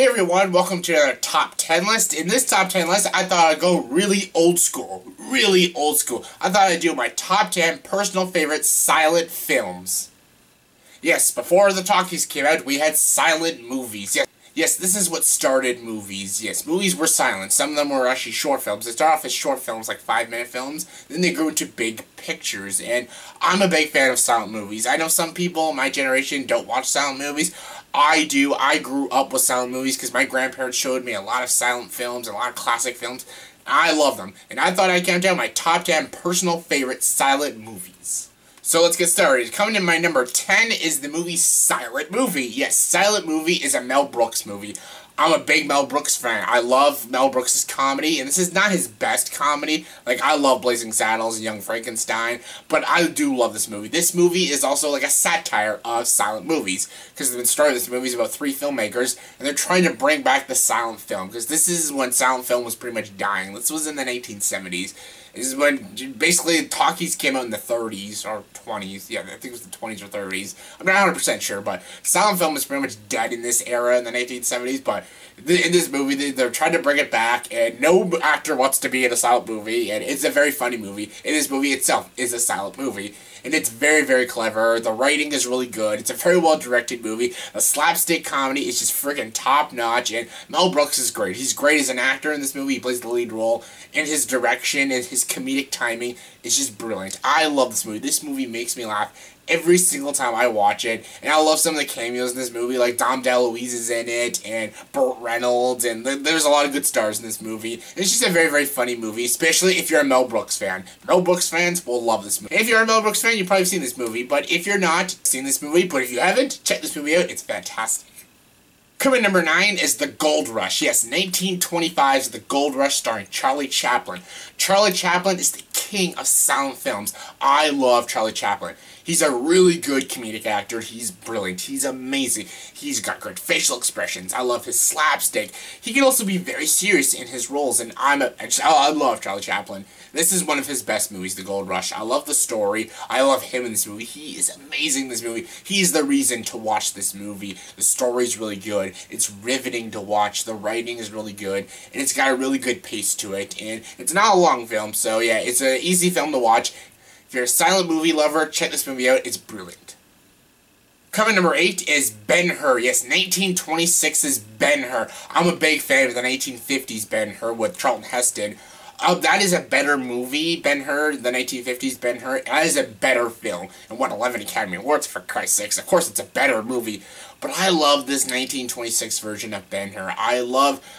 Hey everyone, welcome to another top 10 list. In this top 10 list, I thought I'd go really old school. I thought I'd do my top 10 personal favorite silent films. Yes, before the talkies came out, we had silent movies. Yes, this is what started movies. Yes, movies were silent. Some of them were actually short films. They started off as short films, like 5-minute films. Then they grew into big pictures, and I'm a big fan of silent movies. I know some people in my generation don't watch silent movies. I do. I grew up with silent movies because my grandparents showed me a lot of silent films, a lot of classic films. I love them. And I thought I'd count down my top 10 personal favorite silent movies. So let's get started. Coming in my number 10 is the movie Silent Movie. Yes, Silent Movie is a Mel Brooks movie. I'm a big Mel Brooks fan. I love Mel Brooks' comedy, and this is not his best comedy. Like, I love Blazing Saddles and Young Frankenstein, but I do love this movie. This movie is also like a satire of silent movies, because the story of this movie is about 3 filmmakers, and they're trying to bring back the silent film, because this is when silent film was pretty much dying. This was in the 1970s. This is when, basically, talkies came out in the 30s, or 20s, yeah, I think it was the 20s or 30s, I'm not 100% sure, but silent film was pretty much dead in this era in the 1970s, but in this movie, they're trying to bring it back, and no actor wants to be in a silent movie, and it's a very funny movie, and this movie itself is a silent movie, and it's very, very clever. The writing is really good. It's a very well-directed movie. The slapstick comedy is just freaking top-notch, and Mel Brooks is great. He's great as an actor in this movie. He plays the lead role, and his direction and his comedic timing is just brilliant. I love this movie. This movie makes me laugh every single time I watch it, and I love some of the cameos in this movie, like Dom DeLuise is in it, and Burt Reynolds, and there's a lot of good stars in this movie. And it's just a very, very funny movie, especially if you're a Mel Brooks fan. Mel Brooks fans will love this movie. And if you're a Mel Brooks fan, you've probably seen this movie, but if you're not, seen this movie, but if you haven't, check this movie out, it's fantastic. Coming number 9 is The Gold Rush. Yes, 1925's The Gold Rush starring Charlie Chaplin. Charlie Chaplin is the king of silent films. I love Charlie Chaplin. He's a really good comedic actor. He's brilliant. He's amazing. He's got great facial expressions. I love his slapstick. He can also be very serious in his roles, and I love Charlie Chaplin. This is one of his best movies, The Gold Rush. I love the story. I love him in this movie. He is amazing in this movie. He's the reason to watch this movie. The story's really good. It's riveting to watch. The writing is really good, and it's got a really good pace to it, and it's not a long film, so yeah, it's an easy film to watch. If you're a silent movie lover, check this movie out. It's brilliant. Coming number 8 is BenHur. Yes, 1926's BenHur. I'm a big fan of the 1950s BenHur with Charlton Heston. That is a better movie, BenHur, the 1950s BenHur. That is a better film, and won 11 Academy Awards, for Christ's sakes. Of course, it's a better movie, but I love this 1926 version of BenHur.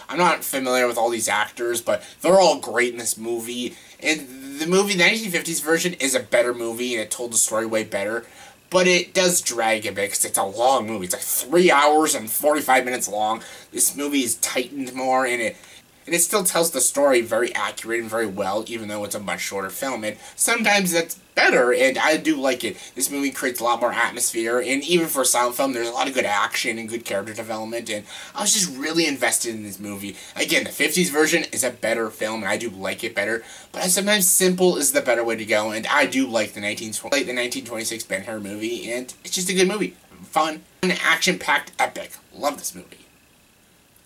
I'm not familiar with all these actors, but they're all great in this movie. And the 1950s version is a better movie, and it told the story way better. But it does drag a bit, because it's a long movie. It's like 3 hours and 45 minutes long. This movie is tightened more, and it still tells the story very accurate and very well, even though it's a much shorter film. And sometimes that's better, and I do like it. This movie creates a lot more atmosphere, and even for a silent film, there's a lot of good action and good character development, and I was just really invested in this movie. Again, the 50s version is a better film, and I do like it better, but sometimes simple is the better way to go, and I do like the 1926 BenHur movie, and it's just a good movie. Fun, an action-packed epic. Love this movie.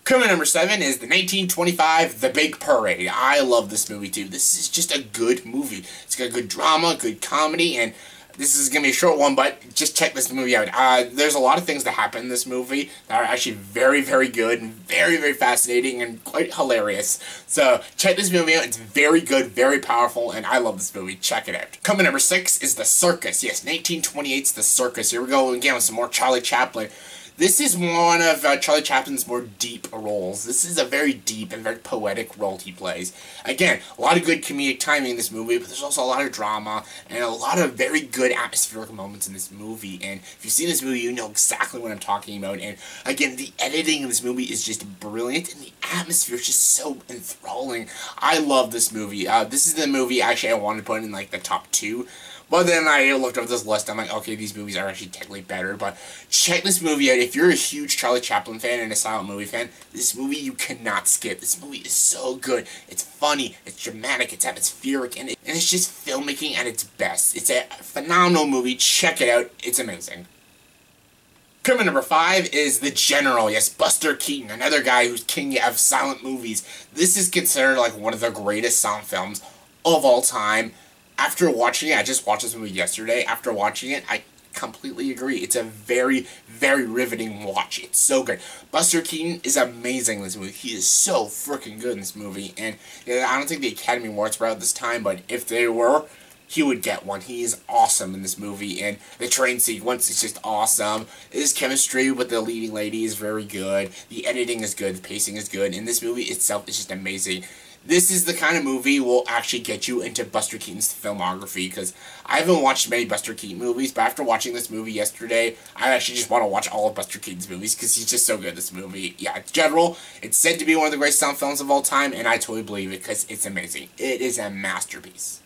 Coming number 7 is the 1925 The Big Parade. I love this movie too. This is just a good movie. It's got good drama, good comedy, and this is going to be a short one, but just check this movie out. There's a lot of things that happen in this movie that are actually very, very good and very, very fascinating and quite hilarious. So check this movie out. It's very good, very powerful, and I love this movie. Check it out. Coming number 6 is The Circus. Yes, 1928's The Circus. Here we go again with some more Charlie Chaplin. This is one of Charlie Chaplin's more deep roles. This is a very deep and very poetic role he plays. Again, a lot of good comedic timing in this movie, but there's also a lot of drama and a lot of very good atmospheric moments in this movie. And if you've seen this movie, you know exactly what I'm talking about. And again, the editing in this movie is just brilliant, and the atmosphere is just so enthralling. I love this movie. This is the movie actually I wanted to put in like the top 2. But then I looked over this list, I'm like, okay, these movies are actually technically better, but check this movie out. If you're a huge Charlie Chaplin fan and a silent movie fan, this movie you cannot skip. This movie is so good. It's funny, it's dramatic, it's atmospheric, and it's just filmmaking at its best. It's a phenomenal movie. Check it out. It's amazing. Coming number 5 is The General. Yes, Buster Keaton, another guy who's king of silent movies. This is considered like one of the greatest silent films of all time. After watching it, I just watched this movie yesterday. After watching it, I completely agree. It's a very, very riveting watch. It's so good. Buster Keaton is amazing in this movie. He is so freaking good in this movie. And I don't think the Academy Awards were out this time, but if they were, he would get one. He is awesome in this movie, and the train sequence is just awesome. His chemistry with the leading lady is very good. The editing is good. The pacing is good. And this movie itself is just amazing. This is the kind of movie will actually get you into Buster Keaton's filmography, because I haven't watched many Buster Keaton movies, but after watching this movie yesterday, I actually just want to watch all of Buster Keaton's movies, because he's just so good in this movie. Yeah, in general, it's said to be one of the greatest silent films of all time, and I totally believe it, because it's amazing. It is a masterpiece.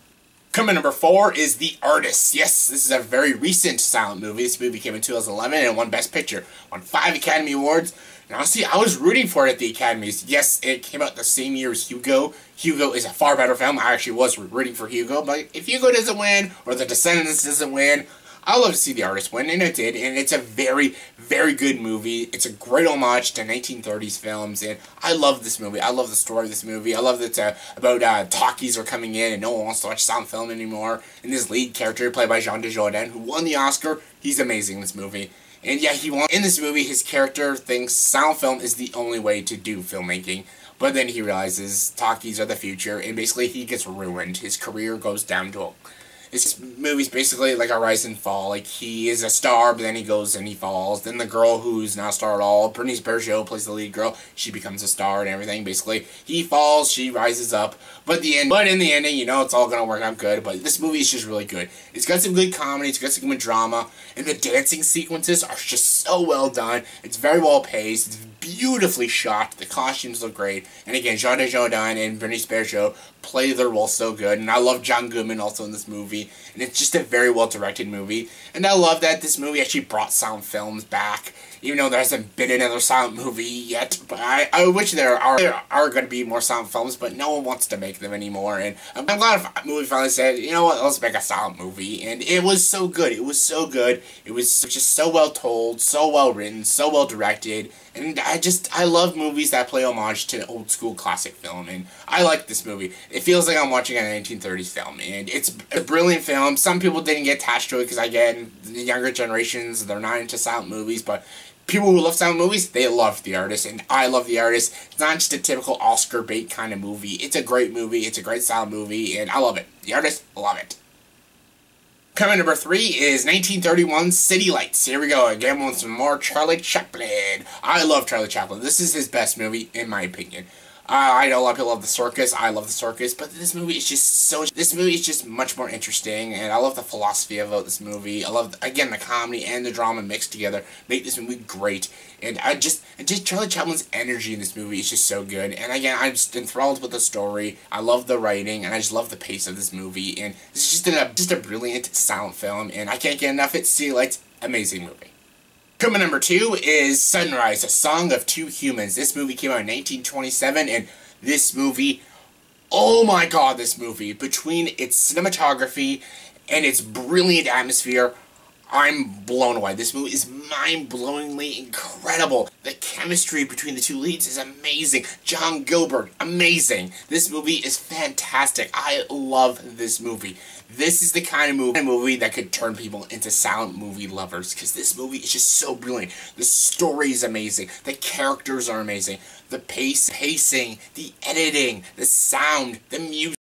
Coming number 4 is The Artist. Yes, this is a very recent silent movie. This movie came in 2011 and won Best Picture. Won 5 Academy Awards. And honestly, I was rooting for it at the Academies. Yes, it came out the same year as Hugo. Hugo is a far better film. I actually was rooting for Hugo. But if Hugo doesn't win, or The Descendants doesn't win, I love to see The Artist win, and it did, and it's a very, very good movie. It's a great homage to 1930s films, and I love this movie. I love the story of this movie. I love that it's about talkies are coming in, and no one wants to watch silent film anymore. And this lead character, played by Jean Dujardin, who won the Oscar, he's amazing in this movie. And yeah, he won. In this movie, his character thinks silent film is the only way to do filmmaking. But then he realizes talkies are the future, and basically he gets ruined. His career goes downhill. This movie's basically like a rise and fall. Like, he is a star, but then he goes and he falls. Then the girl who's not a star at all, Bernice Bergeau plays the lead girl. She becomes a star and everything. Basically, he falls, she rises up. But in the ending, you know, it's all gonna work out good. But this movie is just really good. It's got some good comedy, it's got some good drama, and the dancing sequences are just so well done. It's very well paced. It's beautifully shot. The costumes look great. And again, Jean Dujardin and Bernice Bergeau play their role so good. And I love John Goodman also in this movie. And it's just a very well-directed movie. And I love that this movie actually brought silent films back, even though there hasn't been another silent movie yet. But I wish there are going to be more silent films, but no one wants to make them anymore. And I'm glad a movie finally said, you know what, let's make a silent movie. And it was so good. It was so good. It was just so well told, so well written, so well directed. And I love movies that play homage to old school classic film, and I like this movie. It feels like I'm watching a 1930s film, and it's a brilliant film. Some people didn't get attached to it, because again, the younger generations, they're not into silent movies, but people who love silent movies, they love The Artist, and I love The Artist. It's not just a typical Oscar bait kind of movie. It's a great movie, it's a great silent movie, and I love it. The Artist, love it. Coming number 3 is 1931 City Lights. Here we go, again with some more Charlie Chaplin. I love Charlie Chaplin. This is his best movie, in my opinion. I know a lot of people love The Circus. I love The Circus, but this movie is just much more interesting, and I love the philosophy about this movie. I love, again, the comedy and the drama mixed together make this movie great. And just Charlie Chaplin's energy in this movie is just so good. And again, I'm just enthralled with the story. I love the writing, and I just love the pace of this movie. And it's just a brilliant silent film, and I can't get enough of it. City Lights, amazing movie. Coming number 2 is Sunrise, A Song of Two Humans. This movie came out in 1927, and this movie, oh my god, this movie, between its cinematography and its brilliant atmosphere, I'm blown away. This movie is mind-blowingly incredible. The chemistry between the two leads is amazing. John Gilbert, amazing. This movie is fantastic. I love this movie. This is the kind of movie that could turn people into silent movie lovers, because this movie is just so brilliant. The story is amazing. The characters are amazing. The pacing, the editing, the sound, the music.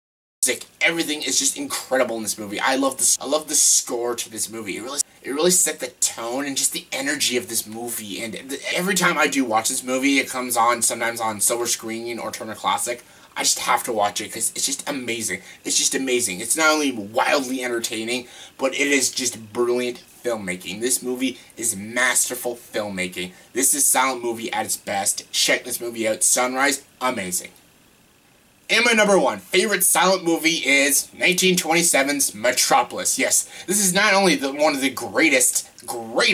Everything is just incredible in this movie. I love the score to this movie. It really set the tone and just the energy of this movie. And every time I do watch this movie, it comes on sometimes on silver screen or Turner Classic. I just have to watch it because it's just amazing. It's just amazing. It's not only wildly entertaining, but it is just brilliant filmmaking. This movie is masterful filmmaking. This is silent movie at its best. Check this movie out. Sunrise, amazing. And my number 1 favorite silent movie is 1927's Metropolis. Yes, this is not only one of the greatest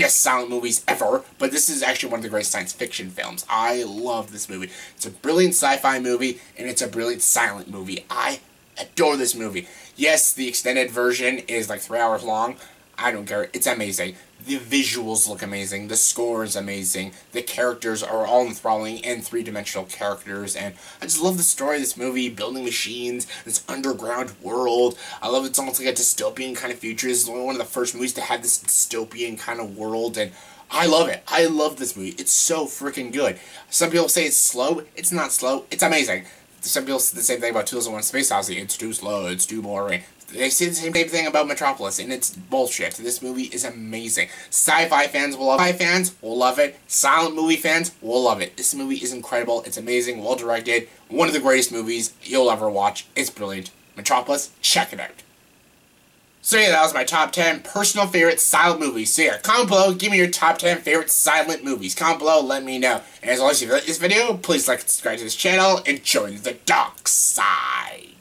silent movies ever, but this is actually one of the greatest science fiction films. I love this movie. It's a brilliant sci-fi movie, and it's a brilliant silent movie. I adore this movie. Yes, the extended version is like 3 hours long. I don't care. It's amazing. The visuals look amazing, the score is amazing, the characters are all enthralling and three-dimensional characters, and I just love the story of this movie, building machines, this underground world. I love it's almost like a dystopian kind of future. This is one of the first movies to have this dystopian kind of world, and I love it. I love this movie. It's so freaking good. Some people say it's slow. It's not slow. It's amazing. Some people say the same thing about 2001: Space Odyssey. It's too slow. It's too boring. They say the same thing about Metropolis, and it's bullshit. This movie is amazing. Sci-fi fans will love it. Sci-fi fans will love it. Silent movie fans will love it. This movie is incredible. It's amazing. Well directed. One of the greatest movies you'll ever watch. It's brilliant. Metropolis, check it out. So yeah, that was my top 10 personal favorite silent movies. So yeah, comment below, give me your top 10 favorite silent movies. Comment below, let me know. And as always, if you like this video, please like and subscribe to this channel and join the dark side.